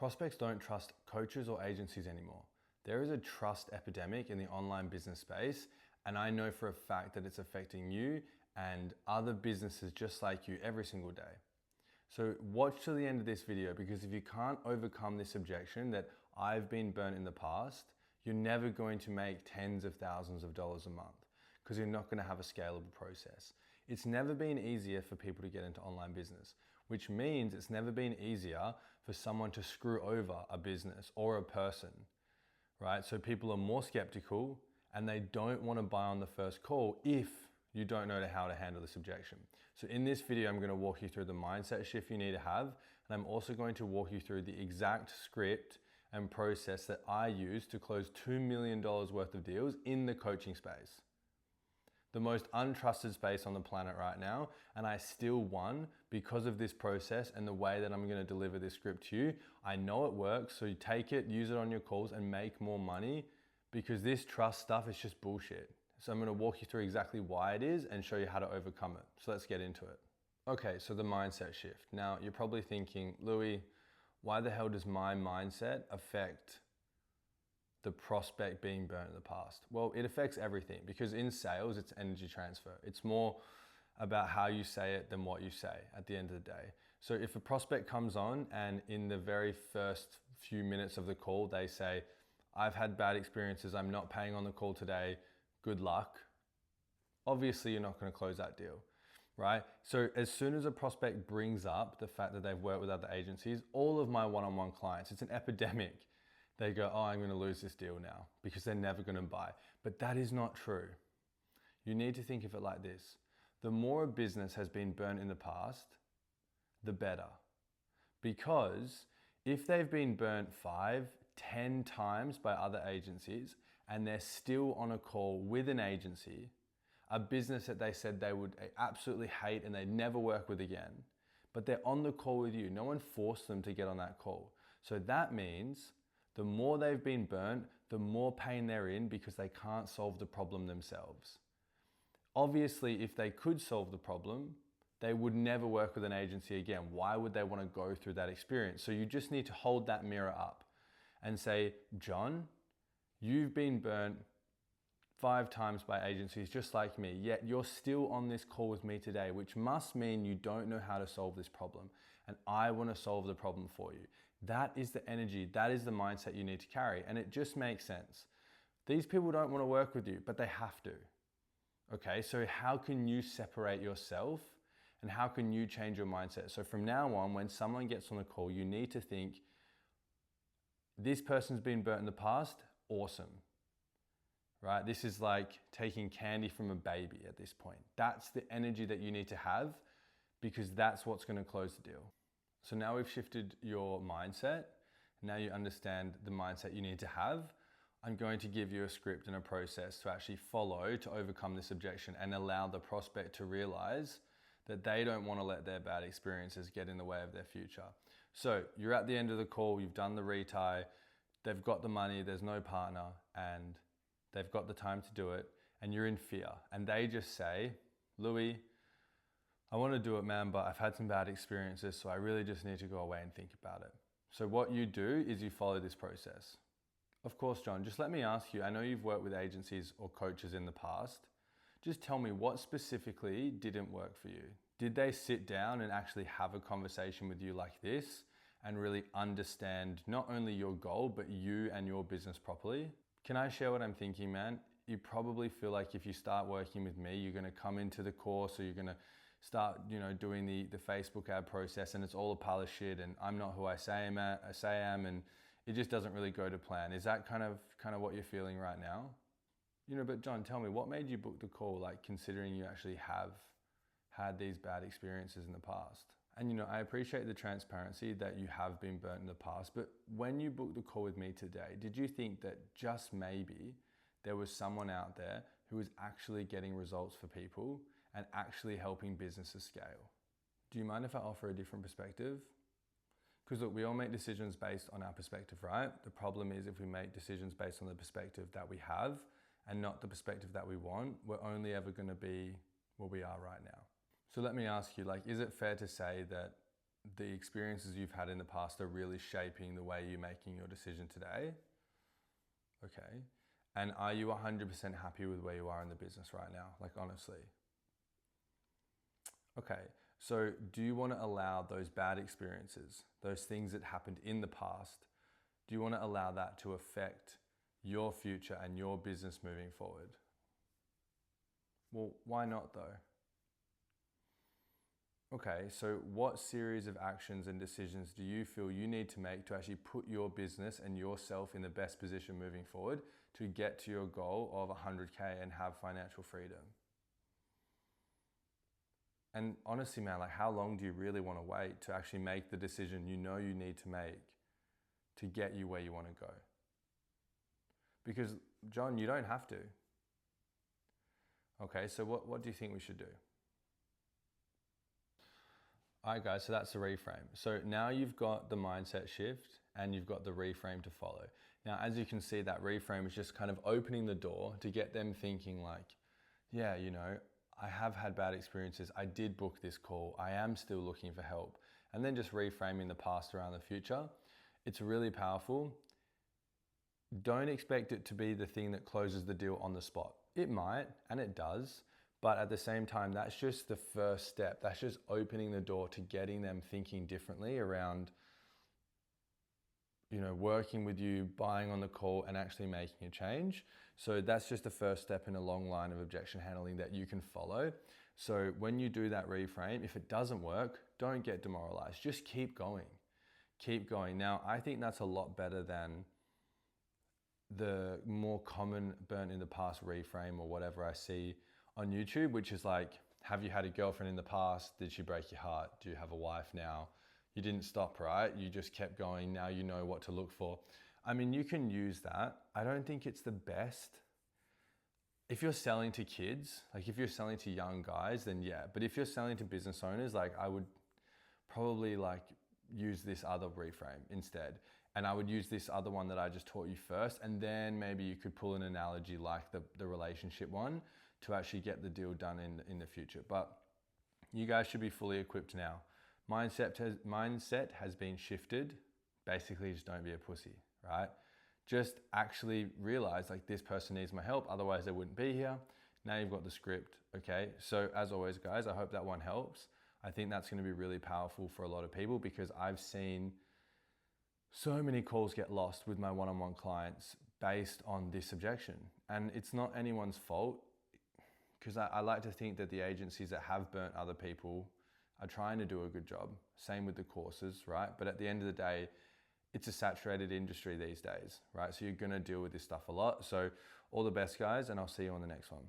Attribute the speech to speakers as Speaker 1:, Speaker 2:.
Speaker 1: Prospects don't trust coaches or agencies anymore. There is a trust epidemic in the online business space, and I know for a fact that it's affecting you and other businesses just like you every single day. So watch to the end of this video, because if you can't overcome this objection that I've been burnt in the past, you're never going to make tens of thousands of dollars a month, because you're not going to have a scalable process. It's never been easier for people to get into online business, which means it's never been easier for someone to screw over a business or a person, right? So people are more skeptical and they don't want to buy on the first call if you don't know how to handle this objection. So in this video, I'm going to walk you through the mindset shift you need to have, and I'm also going to walk you through the exact script and process that I use to close $2 million worth of deals in the coaching space. The most untrusted space on the planet right now, and I still won because of this process and the way that I'm going to deliver this script to you. I know it works, so you take it, use it on your calls and make more money, because this trust stuff is just bullshit. So I'm going to walk you through exactly why it is and show you how to overcome it. So let's get into it. Okay, so the mindset shift. Now you're probably thinking, Louis, why the hell does my mindset affect the prospect being burnt in the past? Well, it affects everything, because in sales, it's energy transfer. It's more about how you say it than what you say at the end of the day. So if a prospect comes on and in the very first few minutes of the call, they say, I've had bad experiences, I'm not paying on the call today, good luck. Obviously, you're not going to close that deal, right? So as soon as a prospect brings up the fact that they've worked with other agencies, all of my one-on-one clients, it's an epidemic. They go, oh, I'm going to lose this deal now, because they're never going to buy. But that is not true. You need to think of it like this. The more a business has been burnt in the past, the better. Because if they've been burnt 5, 10 times by other agencies and they're still on a call with an agency, a business that they said they would absolutely hate and they'd never work with again, but they're on the call with you, no one forced them to get on that call. So that means the more they've been burnt, the more pain they're in, because they can't solve the problem themselves. Obviously, if they could solve the problem, they would never work with an agency again. Why would they want to go through that experience? So you just need to hold that mirror up and say, John, you've been burnt 5 times by agencies just like me, yet you're still on this call with me today, which must mean you don't know how to solve this problem. And I want to solve the problem for you. That is the energy, that is the mindset you need to carry. And it just makes sense. These people don't want to work with you, but they have to. Okay, so how can you separate yourself and how can you change your mindset? So from now on, when someone gets on the call, you need to think, this person's been burnt in the past, awesome. Right? This is like taking candy from a baby at this point. That's the energy that you need to have, because that's what's going to close the deal. So now we've shifted your mindset. Now you understand the mindset you need to have. I'm going to give you a script and a process to actually follow to overcome this objection and allow the prospect to realize that they don't want to let their bad experiences get in the way of their future. So you're at the end of the call, you've done the retie, they've got the money, there's no partner, and they've got the time to do it, and you're in fear. And they just say, Louis, I want to do it, man, but I've had some bad experiences, so I really just need to go away and think about it. So what you do is you follow this process. Of course, John, just let me ask you, I know you've worked with agencies or coaches in the past. Just tell me, what specifically didn't work for you? Did they sit down and actually have a conversation with you like this and really understand not only your goal, but you and your business properly? Can I share what I'm thinking, man? You probably feel like if you start working with me, you're going to come into the course, or you're going to start, doing the Facebook ad process, and it's all a pile of shit, and I'm not who I say I am, and it just doesn't really go to plan. Is that kind of what you're feeling right now? But John, tell me, what made you book the call, like considering you actually have had these bad experiences in the past? And I appreciate the transparency that you have been burnt in the past, but when you booked the call with me today, did you think that just maybe there was someone out there who was actually getting results for people and actually helping businesses scale? Do you mind if I offer a different perspective? Because look, we all make decisions based on our perspective, right? The problem is if we make decisions based on the perspective that we have and not the perspective that we want, we're only ever going to be where we are right now. So let me ask you, is it fair to say that the experiences you've had in the past are really shaping the way you're making your decision today? Okay. And are you 100% happy with where you are in the business right now? Like, honestly. Okay. So do you want to allow those bad experiences, those things that happened in the past, do you want to allow that to affect your future and your business moving forward? Well, why not though? Okay, so what series of actions and decisions do you feel you need to make to actually put your business and yourself in the best position moving forward to get to your goal of 100K and have financial freedom? And honestly, man, like, how long do you really want to wait to actually make the decision you know you need to make to get you where you want to go? Because, John, you don't have to. Okay, so what do you think we should do? All right, guys, so that's the reframe. So now you've got the mindset shift and you've got the reframe to follow. Now, as you can see, that reframe is just kind of opening the door to get them thinking like, yeah, you know, I have had bad experiences. I did book this call. I am still looking for help. And then just reframing the past around the future. It's really powerful. Don't expect it to be the thing that closes the deal on the spot. It might, and it does. But at the same time, that's just the first step. That's just opening the door to getting them thinking differently around, you know, working with you, buying on the call, and actually making a change. So that's just the first step in a long line of objection handling that you can follow. So when you do that reframe, if it doesn't work, don't get demoralized. Just keep going. Keep going. Now, I think that's a lot better than the more common burnt in the past reframe or whatever I see on YouTube, which is like, have you had a girlfriend in the past? Did she break your heart? Do you have a wife now? You didn't stop, right? You just kept going. Now you know what to look for. I mean, you can use that. I don't think it's the best. If you're selling to kids, like if you're selling to young guys, then yeah. But if you're selling to business owners, like I would probably like use this other reframe instead. And I would use this other one that I just taught you first. And then maybe you could pull an analogy like the relationship one to actually get the deal done in the future. But you guys should be fully equipped now. Mindset has been shifted. Basically, just don't be a pussy, right? Just actually realize like this person needs my help, otherwise they wouldn't be here. Now you've got the script, okay? So as always, guys, I hope that one helps. I think that's gonna be really powerful for a lot of people because I've seen so many calls get lost with my one-on-one clients based on this objection. And it's not anyone's fault, because I like to think that the agencies that have burnt other people are trying to do a good job. Same with the courses, right? But at the end of the day, it's a saturated industry these days, right? So you're gonna deal with this stuff a lot. So all the best, guys, and I'll see you on the next one.